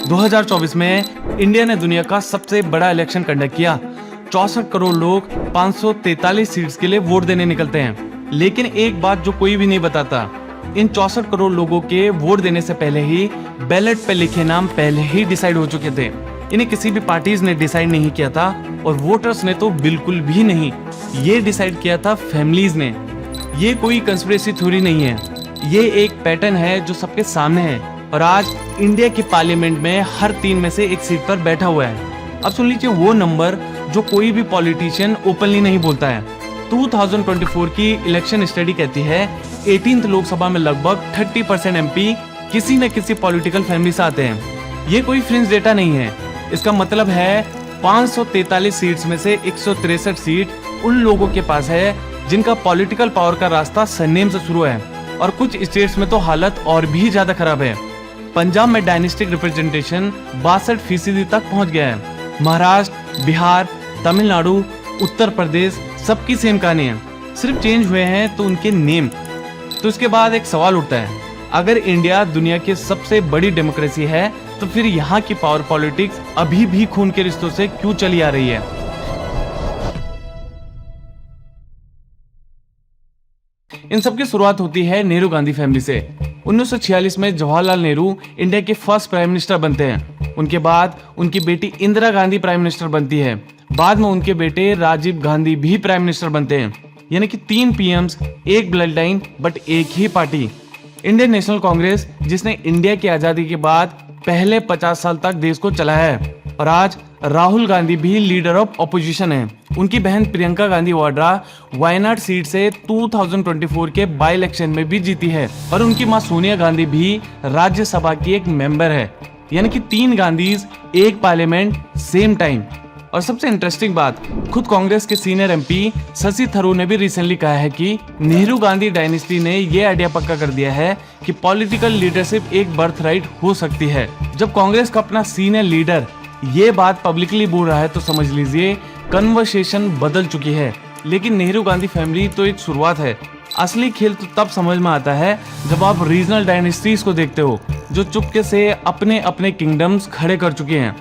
2024 में इंडिया ने दुनिया का सबसे बड़ा इलेक्शन कंडक्ट किया। 64 करोड़ लोग 543 सीट्स के लिए वोट देने निकलते हैं। लेकिन एक बात जो कोई भी नहीं बताता, इन 64 करोड़ लोगों के वोट देने से पहले ही बैलेट पे लिखे नाम पहले ही डिसाइड हो चुके थे। इन्हें किसी भी पार्टीज ने डिसाइड नहीं किया था और वोटर्स ने तो बिल्कुल भी नहीं। ये डिसाइड किया था फैमिलीज ने। ये कोई कंस्पिरेसी थ्योरी नहीं है, ये एक पैटर्न है जो सबके सामने है और आज इंडिया की पार्लियामेंट में हर 3 में से 1 सीट पर बैठा हुआ है। अब सुन लीजिए वो नंबर जो कोई भी पॉलिटिशियन ओपनली नहीं बोलता है। 2024 की इलेक्शन स्टडी कहती है 18th लोकसभा में लगभग 30% एमपी किसी न किसी पॉलिटिकल फैमिली से आते हैं। ये कोई फ्रिंज डेटा नहीं है। इसका मतलब है 543 सीट्स में से 163 सीट उन लोगों के पास है जिनका पॉलिटिकल पावर का रास्ता सरनेम से शुरू है। और कुछ स्टेट्स में तो हालत और भी ज्यादा खराब है। पंजाब में डायनेस्टिक रिप्रेजेंटेशन 62% तक पहुंच गया है। महाराष्ट्र, बिहार, तमिलनाडु, उत्तर प्रदेश सबकी सेम कहानी है, सिर्फ चेंज हुए हैं तो उनके नेम। तो इसके बाद एक सवाल उठता है, अगर इंडिया दुनिया की सबसे बड़ी डेमोक्रेसी है तो फिर यहाँ की पावर पॉलिटिक्स अभी भी खून के रिश्तों से क्यों चली आ रही है? इन सब की शुरुआत होती है नेहरू गांधी फैमिली से। 1946 में जवाहरलाल नेहरू इंडिया के फर्स्ट प्राइम मिनिस्टर बनते हैं। उनके बाद उनकी बेटी इंदिरा गांधी प्राइम मिनिस्टर बनती है। बाद में उनके बेटे राजीव गांधी भी प्राइम मिनिस्टर बनते हैं। यानी कि 3 पीएम्स, एक ब्लड लाइन बट एक ही पार्टी, इंडियन नेशनल कांग्रेस, जिसने इंडिया की आजादी के बाद पहले 50 साल तक देश को चलाया है। और आज राहुल गांधी भी लीडर ऑफ ऑपोजिशन है। उनकी बहन प्रियंका गांधी वाड्रा वायनाड सीट से 2024 के बाई इलेक्शन में भी जीती है। और उनकी मां सोनिया गांधी भी राज्यसभा की एक मेंबर है। यानी कि 3 गांधीज, एक पार्लियामेंट, सेम टाइम। और सबसे इंटरेस्टिंग बात, खुद कांग्रेस के सीनियर एमपी शशि थरूर ने भी रिसेंटली कहा है कि नेहरू गांधी डायनेस्टी ने ये आइडिया पक्का कर दिया है कि पॉलिटिकल लीडरशिप एक बर्थ राइट हो सकती है। जब कांग्रेस का अपना सीनियर लीडर ये बात पब्लिकली बोल रहा है तो समझ लीजिए कन्वर्सेशन बदल चुकी है। लेकिन नेहरू गांधी फैमिली तो एक शुरुआत है। असली खेल तो तब समझ में आता है जब आप रीजनल डायनेस्टीज को देखते हो जो चुपके से अपने अपने किंगडम्स खड़े कर चुके हैं।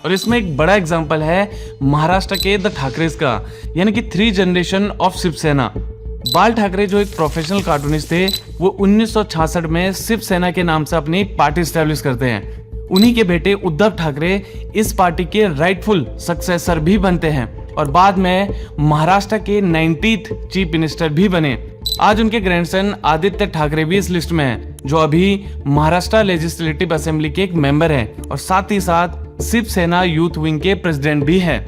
और इसमें एक बड़ा एग्जांपल है महाराष्ट्र के द ठाकरेस का, यानी कि 3 जनरेशन ऑफ शिवसेना। बाल ठाकरे जो एक प्रोफेशनल कार्टूनिस्ट थे, वो 1966 में शिवसेना के नाम से अपनी पार्टी स्टैब्लिश करते हैं। उन्हीं के बेटे उद्धव ठाकरे इस पार्टी के राइटफुल सक्सेसर भी बनते हैं और बाद में महाराष्ट्र के 90th चीफ मिनिस्टर भी बने। आज उनके ग्रैंडसन आदित्य ठाकरे भी इस लिस्ट में हैं, जो अभी महाराष्ट्र लेजिस्लेटिव असेंबली के एक मेंबर हैं और साथ ही साथ शिवसेना यूथ विंग के प्रेसिडेंट भी हैं।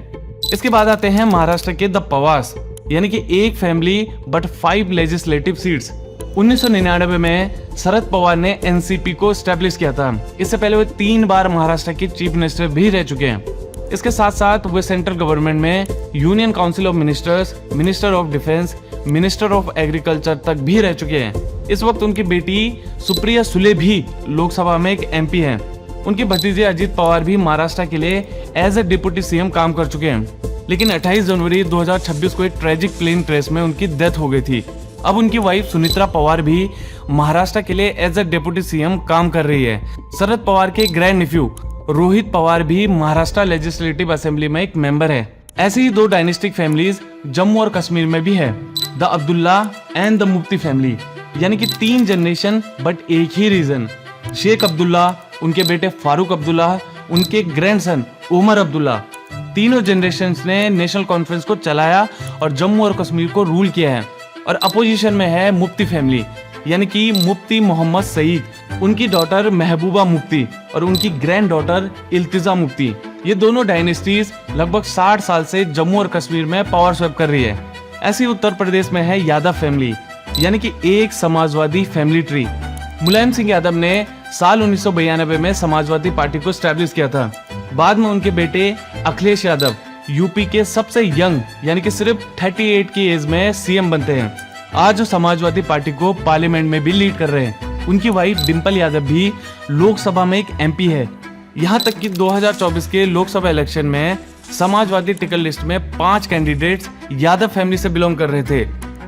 इसके बाद आते हैं महाराष्ट्र के द पवार्स, यानी कि एक फैमिली बट 5 लेजिस्लेटिव सीट्स। 1999 में शरद पवार ने एनसीपी को स्टैब्लिश किया था। इससे पहले वे 3 बार महाराष्ट्र के चीफ मिनिस्टर भी रह चुके हैं। इसके साथ साथ वे सेंट्रल गवर्नमेंट में union council of ministers, minister of defence, minister of agriculture तक भी रह चुके हैं। इस वक्त उनकी बेटी सुप्रिया सुले भी लोकसभा में एक एमपी हैं। उनके भतीजे अजीत पवार भी महाराष्ट्र के लिए एज ए डिप्टी सीएम काम कर चुके हैं। लेकिन 28 जनवरी 2026 को एक ट्रेजिक प्लेन क्रैश में उनकी डेथ हो गई थी। अब उनकी वाइफ सुनित्रा पवार भी महाराष्ट्र के लिए एज ए डिप्टी सीएम काम कर रही है। शरद पवार के ग्रैंड नेफ्यू रोहित पवार भी महाराष्ट्र लेजिस्लेटिव असेंबली में एक मेंबर है। ऐसी ही 2 डायनेस्टिक फैमिलीज जम्मू और कश्मीर में भी है, the Abdullah and the Mufti family, यानी कि 3 जनरेशन बट एक ही रीजन। शेख अब्दुल्ला, उनके बेटे फारूक अब्दुल्ला, उनके ग्रैंडसन उमर अब्दुल्ला, तीनों जनरेशंस ने नेशनल कॉन्फ्रेंस को चलाया और जम्मू और कश्मीर को रूल किया है। और अपोजिशन में है मुफ्ती फैमिली, यानी कि मुफ्ती मोहम्मद सईद, उनकी डॉटर महबूबा मुफ्ती और उनकी ग्रैंड डॉटर इल्तिजा मुफ्ती। ये दोनों डायनेस्टीज लगभग 60 साल से जम्मू और कश्मीर में पावर स्वैप कर रही है। ऐसी उत्तर प्रदेश में है यादव फैमिली, यानी कि एक समाजवादी फैमिली ट्री। मुलायम सिंह यादव ने साल 1992 में समाजवादी पार्टी को स्टैब्लिश किया था। बाद में उनके बेटे अखिलेश यादव यूपी के सबसे यंग, यानी कि सिर्फ 38 की एज में सीएम बनते हैं। आज समाजवादी पार्टी को पार्लियामेंट में भी लीड कर रहे हैं। उनकी वाइफ डिंपल यादव भी लोकसभा में एक एमपी है। यहाँ तक कि 2024 के लोकसभा इलेक्शन में समाजवादी टिकट लिस्ट में 5 कैंडिडेट्स यादव फैमिली से बिलोंग कर रहे थे।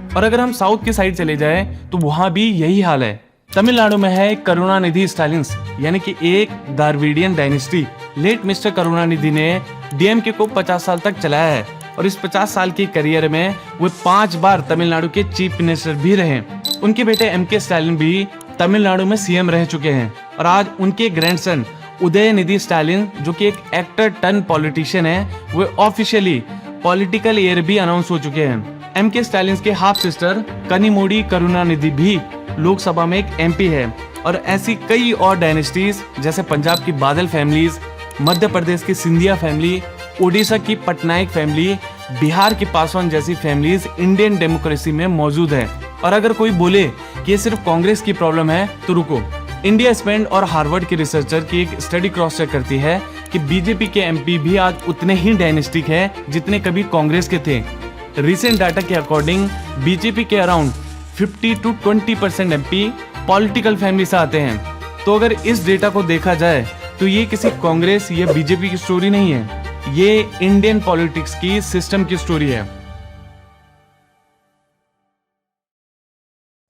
और अगर हम साउथ की साइड चले जाएं तो वहां भी यही हाल है। तमिलनाडु में है करुणानिधि स्टालिन्स, यानी कि एक Dravidian dynasty. Late mister Karunanidhi ने डीएमके को 50 साल तक चलाया है और इस 50 साल की करियर में वो 5 बार तमिलनाडु के चीफ मिनिस्टर भी रहे। उनके बेटे एमके स्टालिन भी तमिलनाडु में सीएम रह चुके हैं और आज उनके ग्रैंडसन उदयनिधि स्टालिन, जो कि एक एक्टर टर्न पॉलिटिशियन है, वो ऑफिशियली पॉलिटिकल ईयर भी अनाउंस हो चुके हैं। एमके स्टालिन के हाफ सिस्टर कनिमोडी करुणानिधि भी लोकसभा में एक एमपी है और ऐसी कई और डायनेस्टीज जैसे पंजाब की बादल फैमिलीज, मध्य प्रदेश की सिंधिया फैमिली, ओडिशा की पटनायक फैमिली, बिहार की पासवान जैसी फैमिलीज इंडियन डेमोक्रेसी में मौजूद है। और अगर कोई बोले कि ये सिर्फ कांग्रेस की प्रॉब्लम है तो रुको, इंडिया स्पेंड और हार्वर्ड के रिसर्चर की एक स्टडी क्रॉस चेक करती है कि बीजेपी के एमपी भी आज उतने ही डायनेस्टिक है जितने कभी कांग्रेस के थे। रिसेंट डाटा के अकॉर्डिंग बीजेपी के around 50 to 20% MP political family से आते हैं। तो अगर इस डेटा को देखा जाए तो ये किसी कांग्रेस या बीजेपी की स्टोरी नहीं है, ये इंडियन पॉलिटिक्स की सिस्टम की स्टोरी है।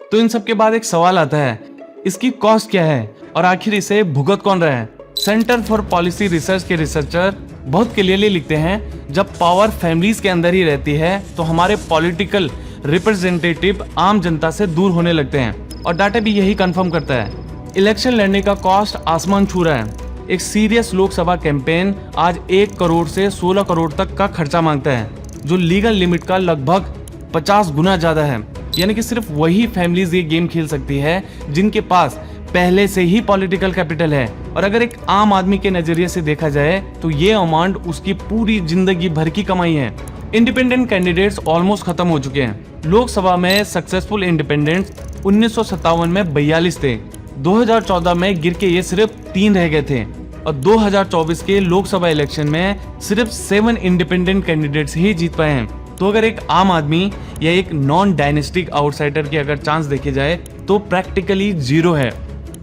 तो इन सब के बाद एक सवाल आता है, इसकी कॉस्ट क्या है और आखिर इसे भुगत कौन रहा है? सेंटर फॉर पॉलिसी रिसर्च के रिसर्चर बहुत क्लियरली लिखते हैं, जब पावर फैमिलीज के अंदर ही रहती है तो हमारे पॉलिटिकल रिप्रेजेंटेटिव आम जनता से दूर होने लगते हैं और डाटा भी यही कंफर्म करता है। इलेक्शन लड़ने का कॉस्ट आसमान छू रहा है। एक सीरियस लोकसभा कैंपेन आज 1 करोड़ से 16 करोड़ तक का खर्चा मांगता है, जो लीगल लिमिट का लगभग 50 गुना ज्यादा है। यानी कि सिर्फ वही फैमिलीज ये गेम खेल सकती है जिनके पास पहले से ही पॉलिटिकल कैपिटल है। और अगर एक आम आदमी के नजरिए से देखा जाए तो ये अमाउंट उसकी पूरी जिंदगी भर की कमाई है। इंडिपेंडेंट कैंडिडेट्स ऑलमोस्ट खत्म हो चुके हैं। लोकसभा में सक्सेसफुल इंडिपेंडेंट्स 1957 में 42 थे, 2014 में गिर के ये सिर्फ 3 रह गए थे और 2024 के लोकसभा इलेक्शन में सिर्फ 7 इंडिपेंडेंट कैंडिडेट्स ही जीत पाए हैं। तो अगर एक आम आदमी या एक नॉन डायनेस्टिक आउटसाइडर की अगर चांस देखी जाए तो प्रैक्टिकली 0 है।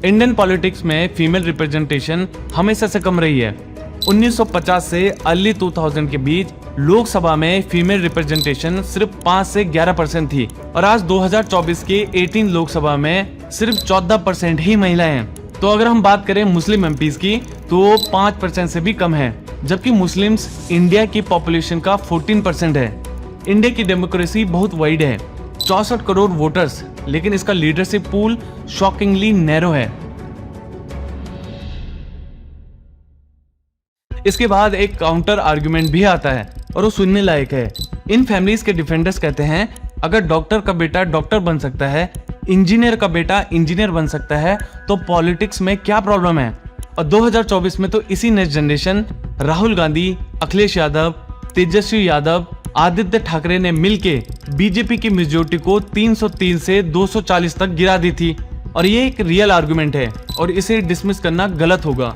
इंडियन पॉलिटिक्स में फीमेल रिप्रेजेंटेशन हमेशा से कम रही है। 1950 से अर्ली 2000 के बीच लोकसभा में फीमेल रिप्रेजेंटेशन सिर्फ 5 से 11% थी और आज 2024 के 18 लोकसभा में सिर्फ 14% ही महिलाएं हैं। तो अगर हम बात करें मुस्लिम एमपीज की तो 5% से भी कम है, जबकि मुस्लिम्स इंडिया की पॉपुलेशन का 14% है। इंडिया की डेमोक्रेसी बहुत वाइड है, 64 करोड़ वोटर्स, लेकिन इसका लीडरशिप पूल शॉकिंगली नैरो है। इसके बाद एक काउंटर आर्गुमेंट भी आता है और वो सुनने लायक है। इन फैमिलीज के डिफेंडर्स कहते हैं, अगर डॉक्टर का बेटा डॉक्टर बन सकता है, इंजीनियर का बेटा इंजीनियर बन सकता है, तो पॉलिटिक्स में क्या प्रॉब्लम है? और 2024 में तो इसी नेक्स्ट जनरेशन राहुल गांधी, अखिलेश यादव, तेजस्वी यादव, आदित्य ठाकरे ने मिलके बीजेपी की मेजोरिटी को 303 से 240 तक गिरा दी थी। और ये एक रियल आर्गुमेंट है और इसे डिसमिस करना गलत होगा।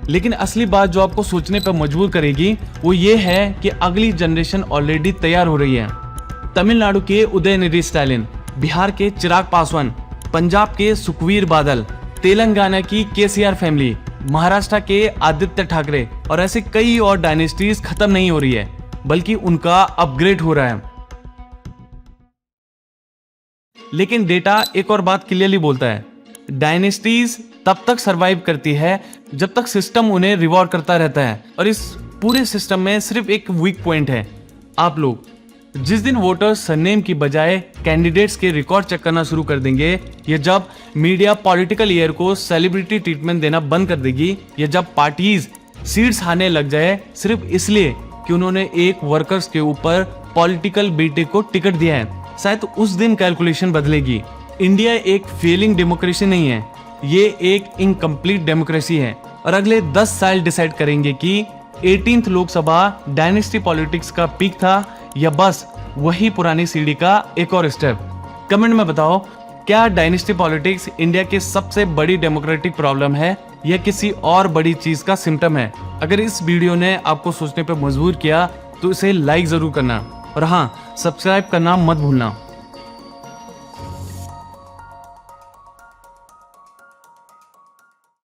लेकिन असली बात जो आपको सोचने पर मजबूर करेगी वो ये है कि अगली जनरेशन ऑलरेडी तैयार हो रही है। तमिलनाडु के उदयनिधि स्टालिन, बिहार के चिराग पासवान, पंजाब के सुखवीर बादल, तेलंगाना की केसीआर फैमिली, महाराष्ट्र के आदित्य ठाकरे और ऐसे कई और डायनेस्टीज खत्म नहीं हो रही है, बल्कि उनका अपग्रेड हो रहा है। लेकिन डेटा एक और बात क्लियरली बोलता है, डायनेस्टीज तब तक सरवाइव करती है जब तक सिस्टम उन्हें रिवॉर्ड करता रहता है। और इस पूरे सिस्टम में सिर्फ एक वीक पॉइंट है, आप लोग। जिस दिन वोटर्स सरनेम की बजाय कैंडिडेट्स के रिकॉर्ड चेक करना शुरू कर देंगे, या जब मीडिया पॉलिटिकल ईयर को सेलिब्रिटी ट्रीटमेंट देना बंद कर देगी, या जब पार्टीज सीट्स हारने लग जाए सिर्फ इसलिए कि उन्होंने एक वर्कर्स के ऊपर पॉलिटिकल बेटे को टिकट दिया है, शायद उस दिन कैलकुलेशन बदलेगी। इंडिया एक फेलिंग डेमोक्रेसी नहीं है, ये एक इनकम्प्लीट डेमोक्रेसी है। और अगले 10 साल डिसाइड करेंगे कि 18th लोकसभा डायनेस्टी पॉलिटिक्स का पीक था या बस वही पुरानी सीढ़ी का एक और स्टेप। कमेंट में बताओ, क्या डायनेस्टी पॉलिटिक्स इंडिया की सबसे बड़ी डेमोक्रेटिक प्रॉब्लम है या किसी और बड़ी चीज का सिम्टम है? अगर इस वीडियो ने आपको सोचने पर मजबूर किया तो इसे लाइक जरूर करना और हाँ, सब्सक्राइब करना मत भूलना।